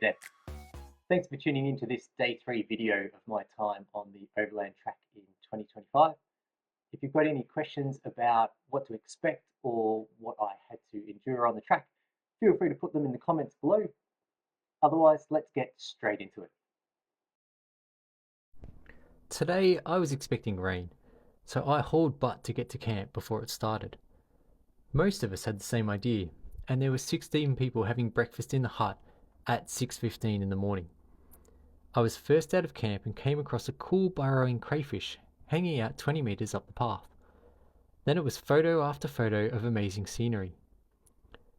then. Thanks for tuning in to this day 3 video of my time on the Overland Track in 2025. If you've got any questions about what to expect or what I had to endure on the track, feel free to put them in the comments below. Otherwise, let's get straight into it. Today I was expecting rain, so I hauled butt to get to camp before it started. Most of us had the same idea, and there were 16 people having breakfast in the hut at 6:15 in the morning. I was first out of camp and came across a cool burrowing crayfish hanging out 20 meters up the path. Then it was photo after photo of amazing scenery.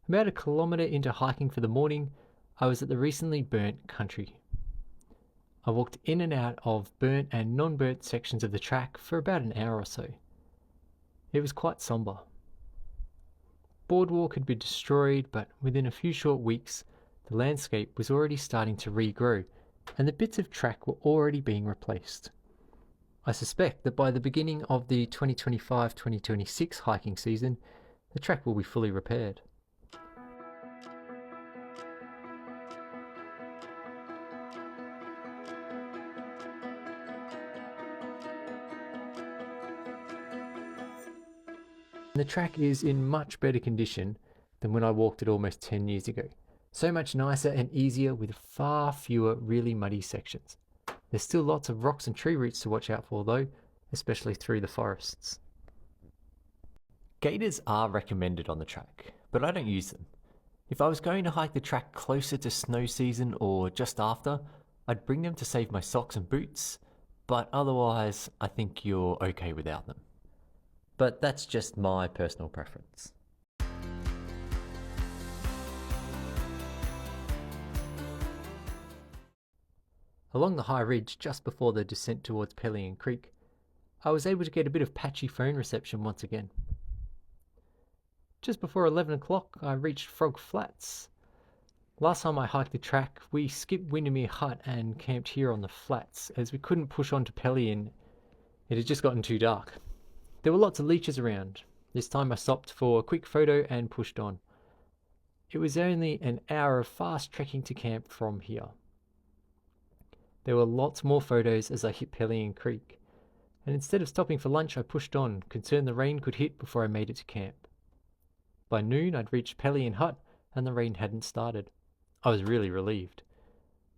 About a kilometer into hiking for the morning, I was at the recently burnt country. I walked in and out of burnt and non-burnt sections of the track for about an hour or so. It was quite sombre. Boardwalk had been destroyed, but within a few short weeks, the landscape was already starting to regrow, and the bits of track were already being replaced. I suspect that by the beginning of the 2025-2026 hiking season, the track will be fully repaired. The track is in much better condition than when I walked it almost 10 years ago. So much nicer and easier with far fewer really muddy sections. There's still lots of rocks and tree roots to watch out for though, especially through the forests. Gaiters are recommended on the track, but I don't use them. If I was going to hike the track closer to snow season or just after, I'd bring them to save my socks and boots, but otherwise I think you're okay without them. But that's just my personal preference. Along the high ridge just before the descent towards Pelion Creek, I was able to get a bit of patchy phone reception once again. Just before 11 o'clock, I reached Frog Flats. Last time I hiked the track, we skipped Windermere Hut and camped here on the flats as we couldn't push on to Pelion. It had just gotten too dark. There were lots of leeches around. This time I stopped for a quick photo and pushed on. It was only an hour of fast trekking to camp from here. There were lots more photos as I hit Pelion Creek, and instead of stopping for lunch I pushed on, concerned the rain could hit before I made it to camp. By noon I'd reached Pelion Hut and the rain hadn't started. I was really relieved.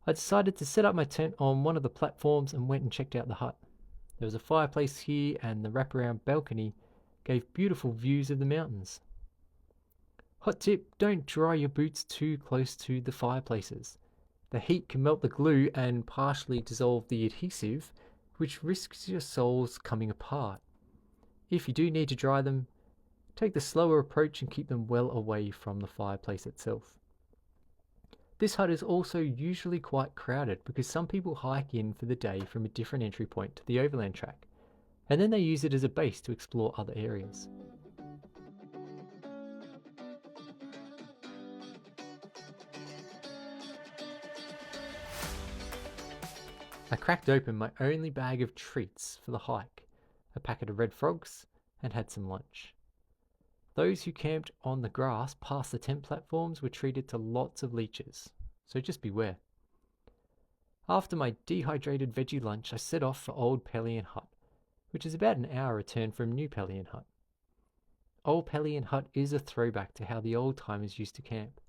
I decided to set up my tent on one of the platforms and went and checked out the hut. There was a fireplace here and the wraparound balcony gave beautiful views of the mountains. Hot tip, don't dry your boots too close to the fireplaces. The heat can melt the glue and partially dissolve the adhesive, which risks your soles coming apart. If you do need to dry them, take the slower approach and keep them well away from the fireplace itself. This hut is also usually quite crowded because some people hike in for the day from a different entry point to the Overland Track, and then they use it as a base to explore other areas. I cracked open my only bag of treats for the hike, a packet of red frogs, and had some lunch. Those who camped on the grass past the tent platforms were treated to lots of leeches, so just beware. After my dehydrated veggie lunch, I set off for Old Pelion Hut, which is about an hour return from New Pelion Hut. Old Pelion Hut is a throwback to how the old timers used to camp.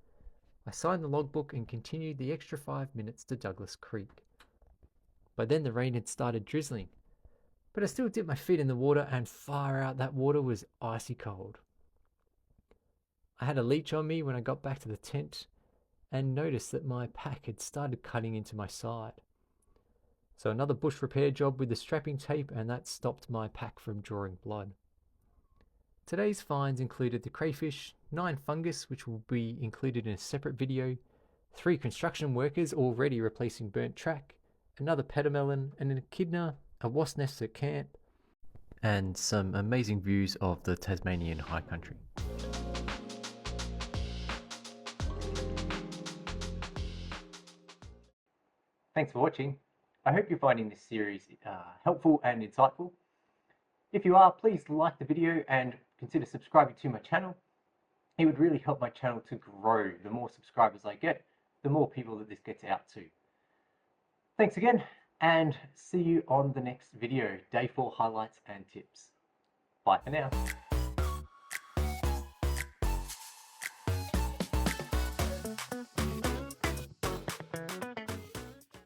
I signed the logbook and continued the extra 5 minutes to Douglas Creek. By then the rain had started drizzling, but I still dipped my feet in the water, and far out that water was icy cold. I had a leech on me when I got back to the tent and noticed that my pack had started cutting into my side. So another bush repair job with the strapping tape, and that stopped my pack from drawing blood. Today's finds included the crayfish, 9 fungus which will be included in a separate video, 3 construction workers already replacing burnt track, another petamelon, an echidna, a wasp nest at camp, and some amazing views of the Tasmanian high country. Thanks for watching. I hope you're finding this series helpful and insightful. If you are, please like the video and consider subscribing to my channel. It would really help my channel to grow. The more subscribers I get, the more people that this gets out to. Thanks again, and see you on the next video, day 4 highlights and tips. Bye for now.